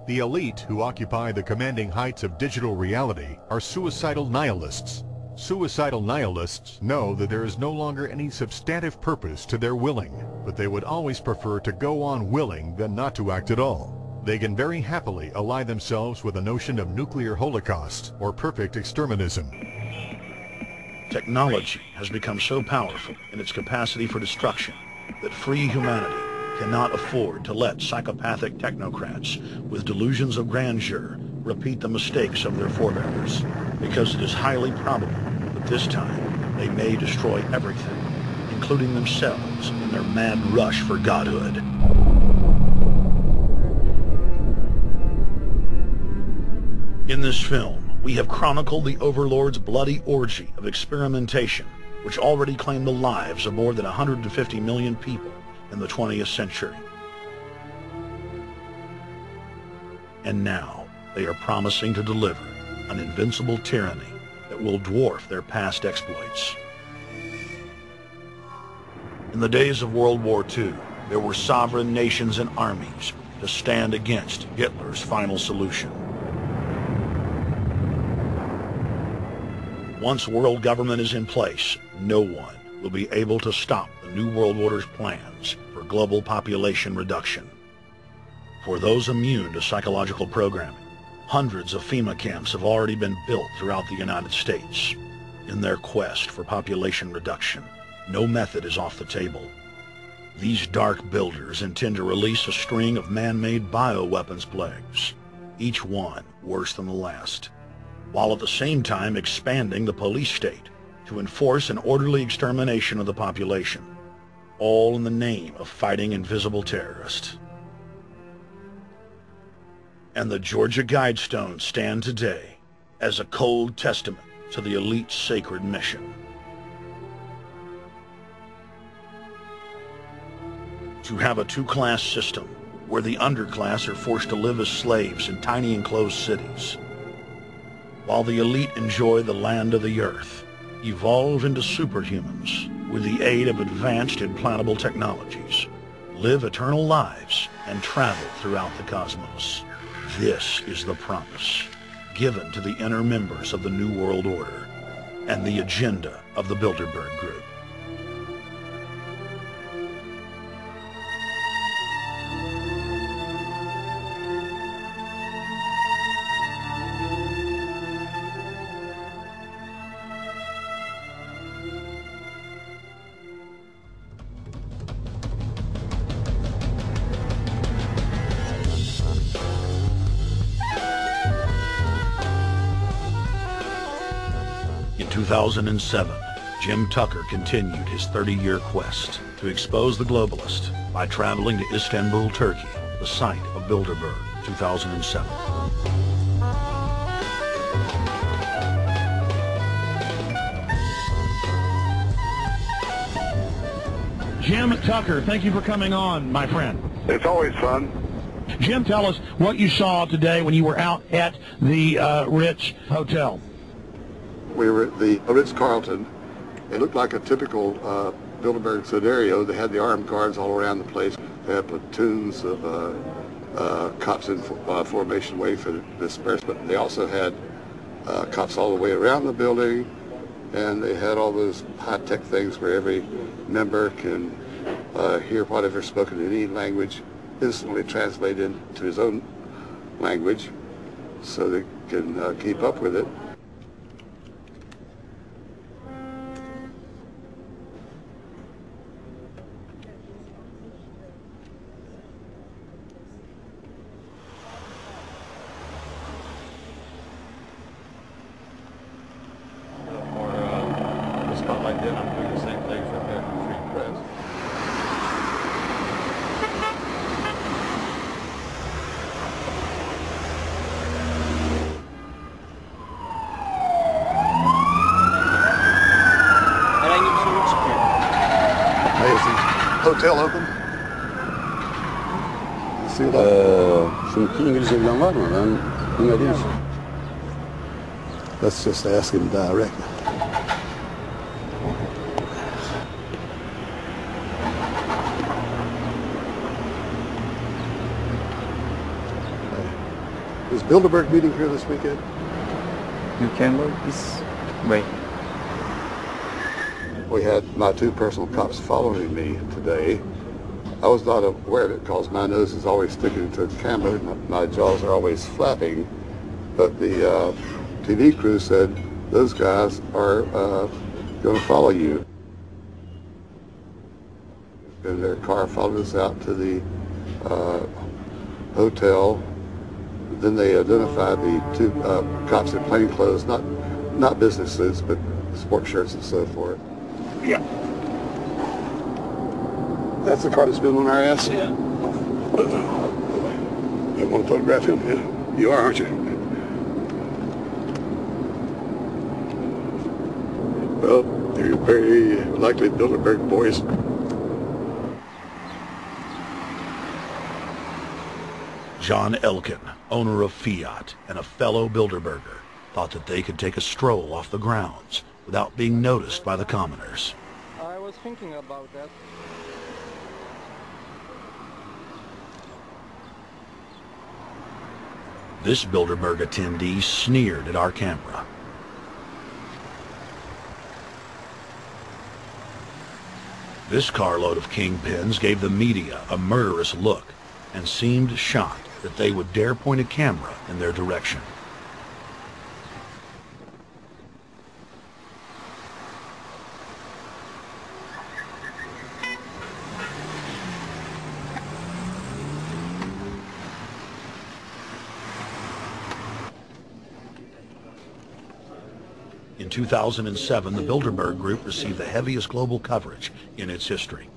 The elite who occupy the commanding heights of digital reality are suicidal nihilists. Suicidal nihilists know that there is no longer any substantive purpose to their willing, but they would always prefer to go on willing than not to act at all. They can very happily ally themselves with a notion of nuclear holocaust or perfect exterminism. Technology has become so powerful in its capacity for destruction that free humanity cannot afford to let psychopathic technocrats with delusions of grandeur repeat the mistakes of their forebears, because it is highly probable that this time they may destroy everything, including themselves in their mad rush for godhood. In this film, we have chronicled the Overlord's bloody orgy of experimentation, which already claimed the lives of more than 150 million people in the 20th century. And now, they are promising to deliver an invincible tyranny that will dwarf their past exploits. In the days of World War II, there were sovereign nations and armies to stand against Hitler's final solution. Once world government is in place, no one will be able to stop the New World Order's plans for global population reduction. For those immune to psychological programming, hundreds of FEMA camps have already been built throughout the United States. In their quest for population reduction, no method is off the table. These dark builders intend to release a string of man-made bioweapons plagues, each one worse than the last, while at the same time expanding the police state to enforce an orderly extermination of the population, all in the name of fighting invisible terrorists. And the Georgia Guidestones stand today as a cold testament to the elite's sacred mission. To have a two-class system where the underclass are forced to live as slaves in tiny enclosed cities, while the elite enjoy the land of the earth, evolve into superhumans with the aid of advanced implantable technologies, live eternal lives, and travel throughout the cosmos. This is the promise given to the inner members of the New World Order and the agenda of the Bilderberg Group. In 2007, Jim Tucker continued his 30-year quest to expose the globalist by traveling to Istanbul, Turkey, the site of Bilderberg, 2007. Jim Tucker, thank you for coming on, my friend. It's always fun. Jim, tell us what you saw today when you were out at the Ritz Hotel. We were at the Ritz-Carlton. It looked like a typical Bilderberg scenario. They had the armed guards all around the place. They had platoons of cops in formation waiting for the disbursement. They also had cops all the way around the building, and they had all those high-tech things where every member can hear whatever's spoken in any language, instantly translate into his own language so they can keep up with it. Like that, I'm doing the same thing for American Free Press. Hey, is the hotel open? Sealed up? Şimdiki İngilizce bilen var mı? Ben bilmediğim için. Let's just ask him directly. Was Bilderberg meeting here this weekend? You can go this way. We had my two personal cops following me today. I was not aware of it because my nose is always sticking to the camera. My jaws are always flapping. But the TV crew said, those guys are going to follow you. And their car followed us out to the hotel. Then they identified the two cops in plain clothes, not business suits, but sport shirts and so forth. Yeah. That's the car that's been on our ass? Yeah. You want to photograph him? Yeah. You are, aren't you? Well, they're very likely Bilderberg boys. John Elkin, owner of Fiat and a fellow Bilderberger, thought that they could take a stroll off the grounds without being noticed by the commoners. I was thinking about that. This Bilderberg attendee sneered at our camera. This carload of kingpins gave the media a murderous look and seemed shocked that they would dare point a camera in their direction. In 2007, the Bilderberg Group received the heaviest global coverage in its history.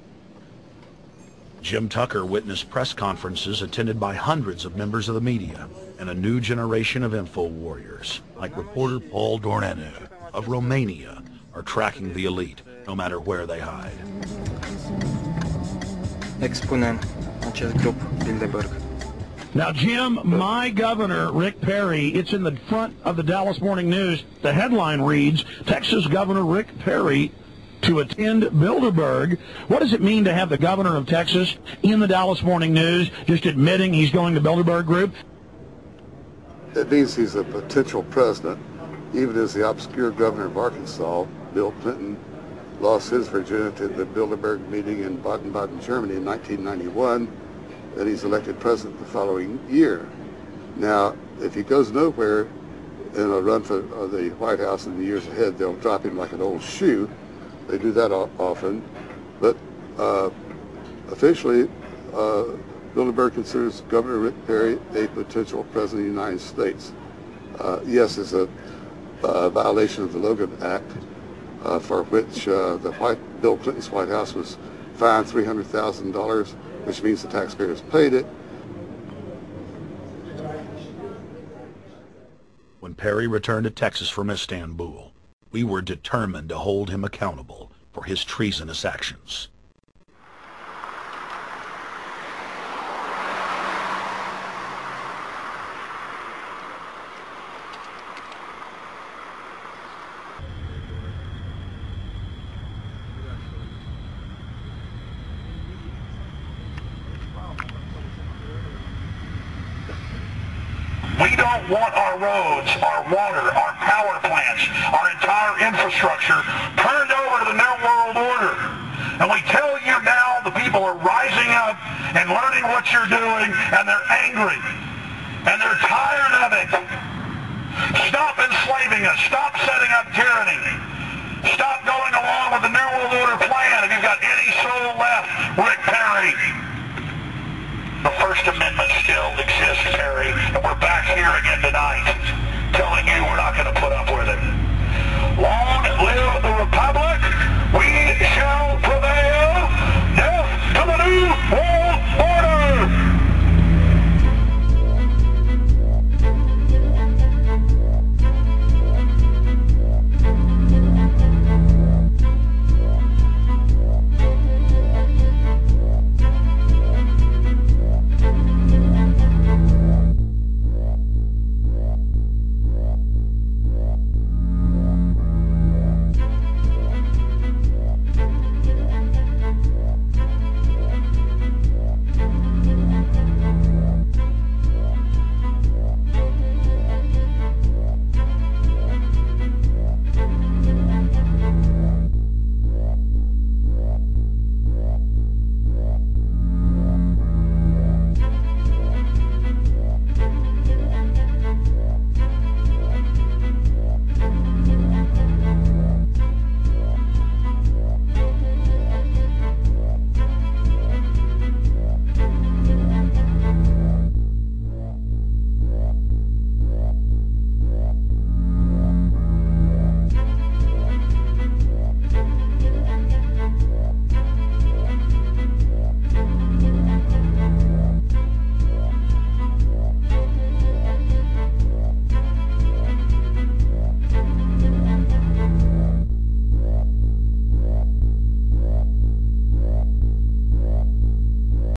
Jim Tucker witnessed press conferences attended by hundreds of members of the media and a new generation of info warriors, like reporter Paul Dornanu of Romania, are tracking the elite, no matter where they hide. Expunem acest grup Bilderberg. Now, Jim, my governor, Rick Perry, it's in the front of the Dallas Morning News. The headline reads, Texas Governor Rick Perry to attend Bilderberg. What does it mean to have the governor of Texas in the Dallas Morning News just admitting he's going to Bilderberg Group? It means he's a potential president, even as the obscure governor of Arkansas, Bill Clinton, lost his virginity at the Bilderberg meeting in Baden-Baden, Germany in 1991, and he's elected president the following year. Now, if he goes nowhere in a run for the White House in the years ahead, they'll drop him like an old shoe. They do that often, but officially, Bilderberg considers Governor Rick Perry a potential president of the United States. Yes, it's a violation of the Logan Act, for which Bill Clinton's White House was fined $300,000, which means the taxpayers paid it. When Perry returned to Texas from Istanbul, we were determined to hold him accountable for his treasonous actions. We don't want our roads, our water, our power plants, our entire infrastructure turned over to the New World Order. And we tell you now the people are rising up and learning what you're doing, and they're angry. And they're tired of it. Stop enslaving us. Stop setting up tyranny. Stop going along with the New World Order plan. If you've got any soul left, Rick Perry. The First Amendment still exists, Perry, and we're back here again tonight telling you we're not going to put up with it. Long live the Republic. We shall prevail.